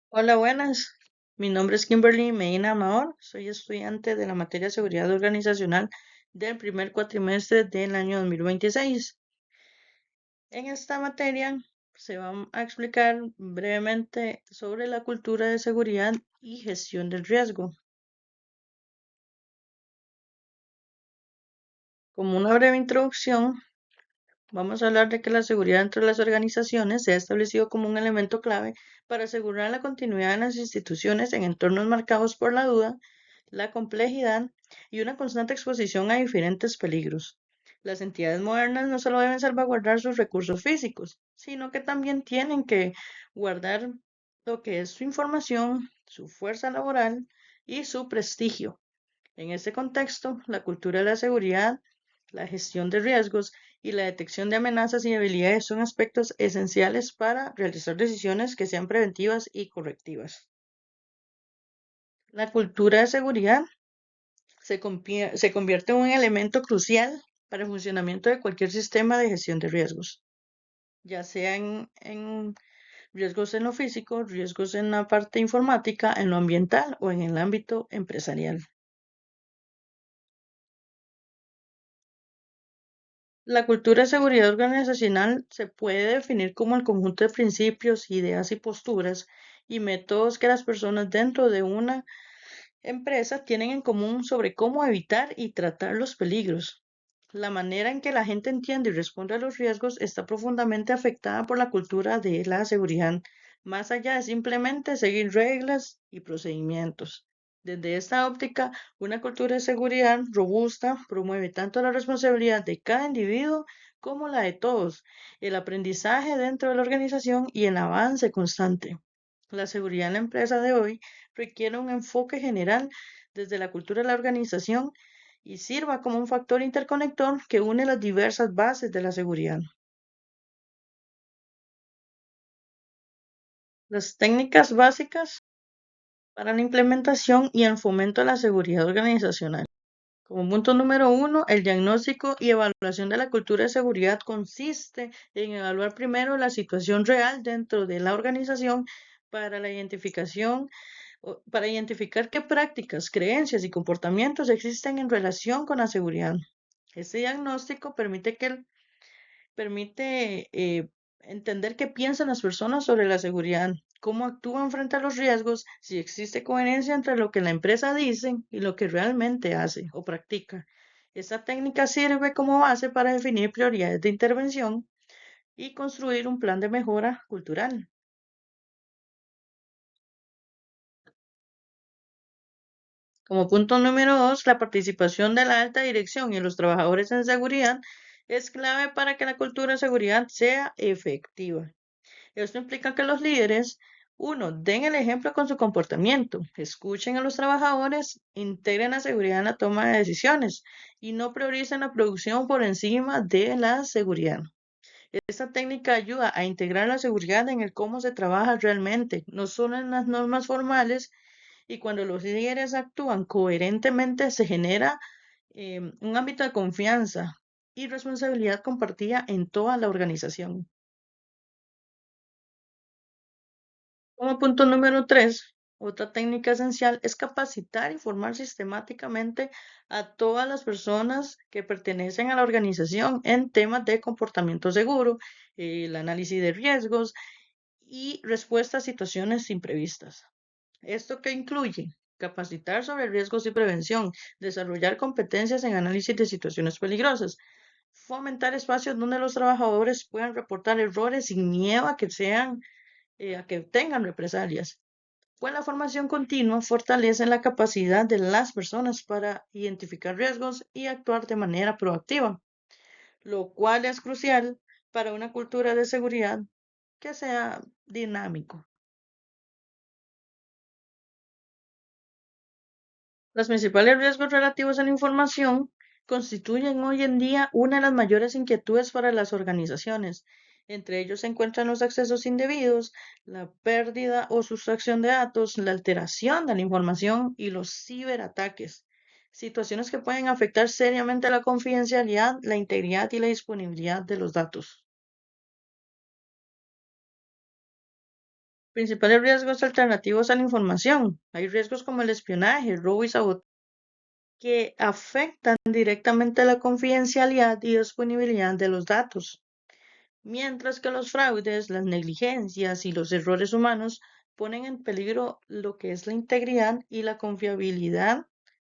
Hola, buenas. Mi nombre es Kimberly Medina Amador. Soy estudiante de la materia Seguridad Organizacional del primer cuatrimestre del año 2026. En esta materia se va a explicar brevemente sobre la cultura de seguridad y gestión del riesgo. Como una breve introducción, vamos a hablar de que la seguridad entre las organizaciones se ha establecido como un elemento clave para asegurar la continuidad de las instituciones en entornos marcados por la duda, la complejidad y una constante exposición a diferentes peligros. Las entidades modernas no solo deben salvaguardar sus recursos físicos, sino que también tienen que guardar lo que es su información, su fuerza laboral y su prestigio. En este contexto, la cultura de la seguridad, la gestión de riesgos y la detección de amenazas y habilidades son aspectos esenciales para realizar decisiones que sean preventivas y correctivas. La cultura de seguridad se convierte en un elemento crucial para el funcionamiento de cualquier sistema de gestión de riesgos, ya sea en riesgos en lo físico, riesgos en la parte informática, en lo ambiental o en el ámbito empresarial. La cultura de seguridad organizacional se puede definir como el conjunto de principios, ideas y posturas y métodos que las personas dentro de una empresa tienen en común sobre cómo evitar y tratar los peligros. La manera en que la gente entiende y responde a los riesgos está profundamente afectada por la cultura de la seguridad, más allá de simplemente seguir reglas y procedimientos. Desde esta óptica, una cultura de seguridad robusta promueve tanto la responsabilidad de cada individuo como la de todos, el aprendizaje dentro de la organización y el avance constante. La seguridad en la empresa de hoy requiere un enfoque general desde la cultura de la organización y sirva como un factor interconector que une las diversas bases de la seguridad. Las técnicas básicas para la implementación y el fomento de la seguridad organizacional. Como punto número uno, el diagnóstico y evaluación de la cultura de seguridad consiste en evaluar primero la situación real dentro de la organización para la identificación para identificar qué prácticas, creencias y comportamientos existen en relación con la seguridad. Este diagnóstico permite entender qué piensan las personas sobre la seguridad, cómo actúan frente a los riesgos, si existe coherencia entre lo que la empresa dice y lo que realmente hace o practica. Esta técnica sirve como base para definir prioridades de intervención y construir un plan de mejora cultural. Como punto número dos, la participación de la alta dirección y los trabajadores en seguridad es clave para que la cultura de seguridad sea efectiva. Esto implica que los líderes, uno, den el ejemplo con su comportamiento, escuchen a los trabajadores, integren la seguridad en la toma de decisiones y no prioricen la producción por encima de la seguridad. Esta técnica ayuda a integrar la seguridad en el cómo se trabaja realmente, no solo en las normas formales, y cuando los líderes actúan coherentemente se genera un ámbito de confianza y responsabilidad compartida en toda la organización. Como punto número tres, otra técnica esencial es capacitar y formar sistemáticamente a todas las personas que pertenecen a la organización en temas de comportamiento seguro, el análisis de riesgos y respuesta a situaciones imprevistas. ¿Esto qué incluye? Capacitar sobre riesgos y prevención, desarrollar competencias en análisis de situaciones peligrosas, fomentar espacios donde los trabajadores puedan reportar errores sin miedo a que tengan represalias. Pues la formación continua fortalece la capacidad de las personas para identificar riesgos y actuar de manera proactiva, lo cual es crucial para una cultura de seguridad que sea dinámico. Los principales riesgos relativos a la información constituyen hoy en día una de las mayores inquietudes para las organizaciones. Entre ellos se encuentran los accesos indebidos, la pérdida o sustracción de datos, la alteración de la información y los ciberataques, situaciones que pueden afectar seriamente la confidencialidad, la integridad y la disponibilidad de los datos. Principales riesgos alternativos a la información. Hay riesgos como el espionaje, robo y sabotaje que afectan directamente la confidencialidad y disponibilidad de los datos, mientras que los fraudes, las negligencias y los errores humanos ponen en peligro lo que es la integridad y la confiabilidad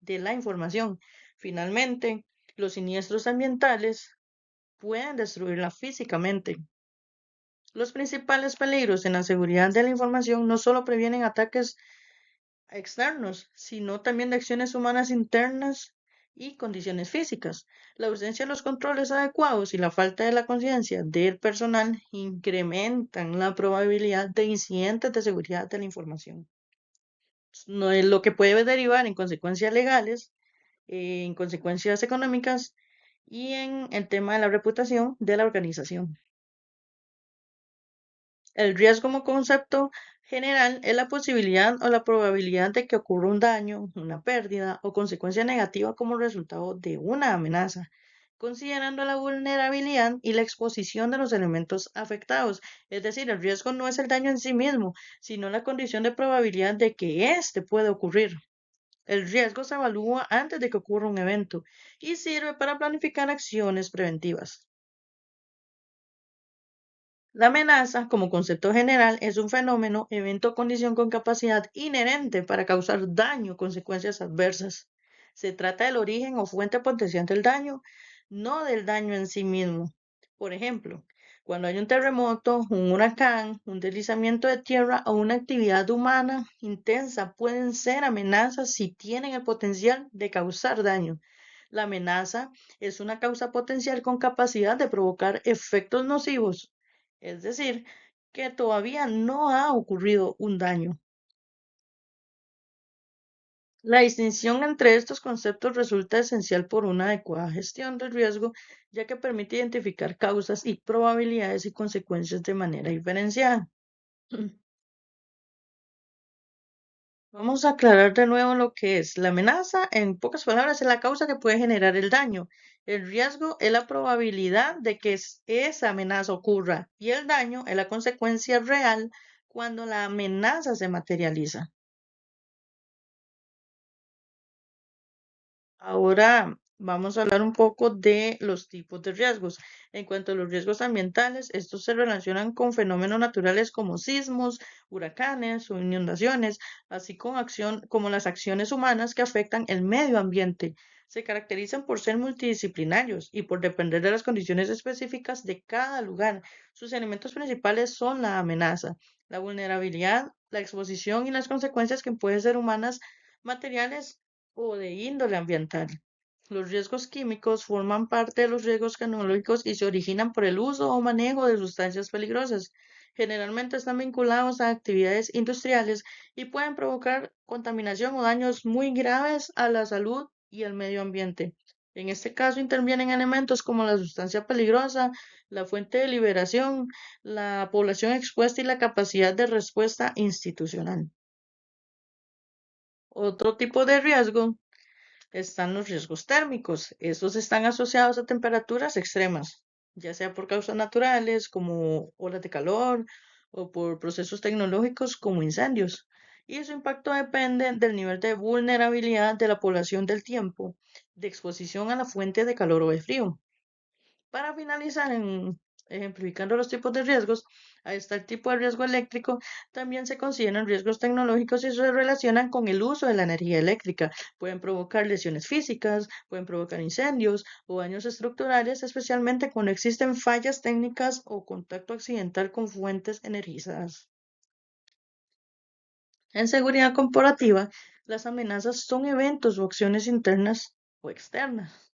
de la información. Finalmente, los siniestros ambientales pueden destruirla físicamente. Los principales peligros en la seguridad de la información no solo previenen ataques externos, sino también de acciones humanas internas y condiciones físicas. La ausencia de los controles adecuados y la falta de la conciencia del personal incrementan la probabilidad de incidentes de seguridad de la información. No es lo que puede derivar en consecuencias legales, en consecuencias económicas y en el tema de la reputación de la organización. El riesgo como concepto general es la posibilidad o la probabilidad de que ocurra un daño, una pérdida o consecuencia negativa como resultado de una amenaza, considerando la vulnerabilidad y la exposición de los elementos afectados. Es decir, el riesgo no es el daño en sí mismo, sino la condición de probabilidad de que éste puede ocurrir. El riesgo se evalúa antes de que ocurra un evento y sirve para planificar acciones preventivas. La amenaza, como concepto general, es un fenómeno, evento o condición con capacidad inherente para causar daño o consecuencias adversas. Se trata del origen o fuente potencial del daño, no del daño en sí mismo. Por ejemplo, cuando hay un terremoto, un huracán, un deslizamiento de tierra o una actividad humana intensa, pueden ser amenazas si tienen el potencial de causar daño. La amenaza es una causa potencial con capacidad de provocar efectos nocivos, es decir, que todavía no ha ocurrido un daño. La distinción entre estos conceptos resulta esencial por una adecuada gestión del riesgo, ya que permite identificar causas y probabilidades y consecuencias de manera diferenciada. Vamos a aclarar de nuevo lo que es la amenaza. En pocas palabras, es la causa que puede generar el daño. El riesgo es la probabilidad de que esa amenaza ocurra y el daño es la consecuencia real cuando la amenaza se materializa. Ahora vamos a hablar un poco de los tipos de riesgos. En cuanto a los riesgos ambientales, estos se relacionan con fenómenos naturales como sismos, huracanes o inundaciones, así como las acciones humanas que afectan el medio ambiente. Se caracterizan por ser multidisciplinarios y por depender de las condiciones específicas de cada lugar. Sus elementos principales son la amenaza, la vulnerabilidad, la exposición y las consecuencias que pueden ser humanas, materiales o de índole ambiental. Los riesgos químicos forman parte de los riesgos tecnológicos y se originan por el uso o manejo de sustancias peligrosas. Generalmente están vinculados a actividades industriales y pueden provocar contaminación o daños muy graves a la salud y al medio ambiente. En este caso intervienen elementos como la sustancia peligrosa, la fuente de liberación, la población expuesta y la capacidad de respuesta institucional. Otro tipo de riesgo están los riesgos térmicos. Estos están asociados a temperaturas extremas, ya sea por causas naturales como olas de calor o por procesos tecnológicos como incendios. Y su impacto depende del nivel de vulnerabilidad de la población del tiempo, de exposición a la fuente de calor o de frío. Para finalizar, ejemplificando los tipos de riesgos, ahí está el tipo de riesgo eléctrico. También se consideran riesgos tecnológicos y se relacionan con el uso de la energía eléctrica. Pueden provocar lesiones físicas, pueden provocar incendios o daños estructurales, especialmente cuando existen fallas técnicas o contacto accidental con fuentes energizadas. En seguridad corporativa, las amenazas son eventos o acciones internas o externas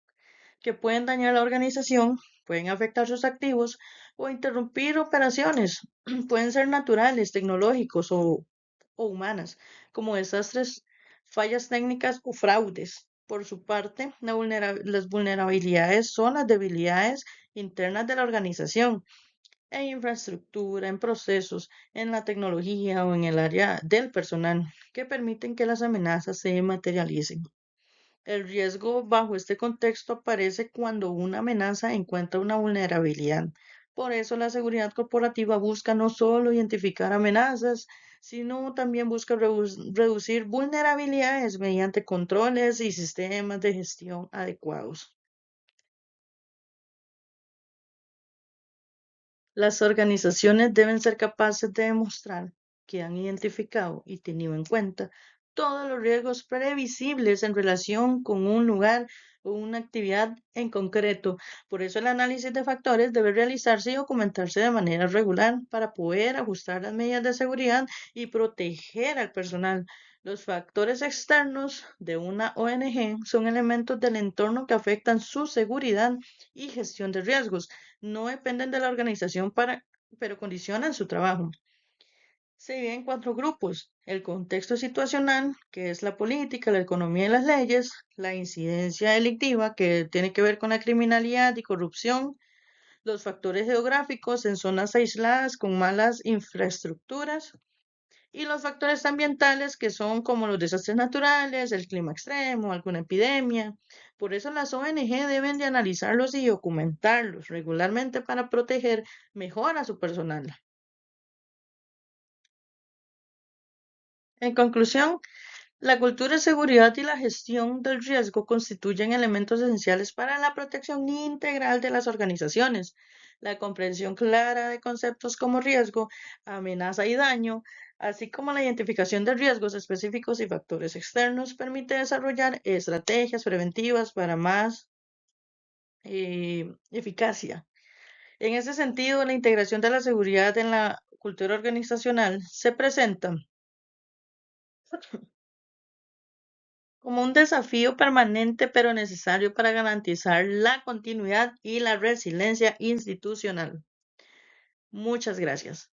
que pueden dañar la organización, pueden afectar sus activos o interrumpir operaciones. Pueden ser naturales, tecnológicos o humanas, como desastres, fallas técnicas o fraudes. Por su parte, las vulnerabilidades son las debilidades internas de la organización, en infraestructura, en procesos, en la tecnología o en el área del personal, que permiten que las amenazas se materialicen. El riesgo bajo este contexto aparece cuando una amenaza encuentra una vulnerabilidad, Por eso la seguridad corporativa busca no solo identificar amenazas, sino también busca reducir vulnerabilidades mediante controles y sistemas de gestión adecuados. Las organizaciones deben ser capaces de demostrar que han identificado y tenido en cuenta todos los riesgos previsibles en relación con un lugar o una actividad en concreto. Por eso el análisis de factores debe realizarse y documentarse de manera regular para poder ajustar las medidas de seguridad y proteger al personal. Los factores externos de una ONG son elementos del entorno que afectan su seguridad y gestión de riesgos. No dependen de la organización pero condicionan su trabajo. Se divide en cuatro grupos: el contexto situacional, que es la política, la economía y las leyes; la incidencia delictiva, que tiene que ver con la criminalidad y corrupción; los factores geográficos en zonas aisladas con malas infraestructuras; y los factores ambientales, que son como los desastres naturales, el clima extremo, alguna epidemia. Por eso las ONG deben de analizarlos y documentarlos regularmente para proteger mejor a su personal. En conclusión, la cultura de seguridad y la gestión del riesgo constituyen elementos esenciales para la protección integral de las organizaciones. La comprensión clara de conceptos como riesgo, amenaza y daño, así como la identificación de riesgos específicos y factores externos, permite desarrollar estrategias preventivas para más eficacia. En ese sentido, la integración de la seguridad en la cultura organizacional se presenta como un desafío permanente pero necesario para garantizar la continuidad y la resiliencia institucional. Muchas gracias.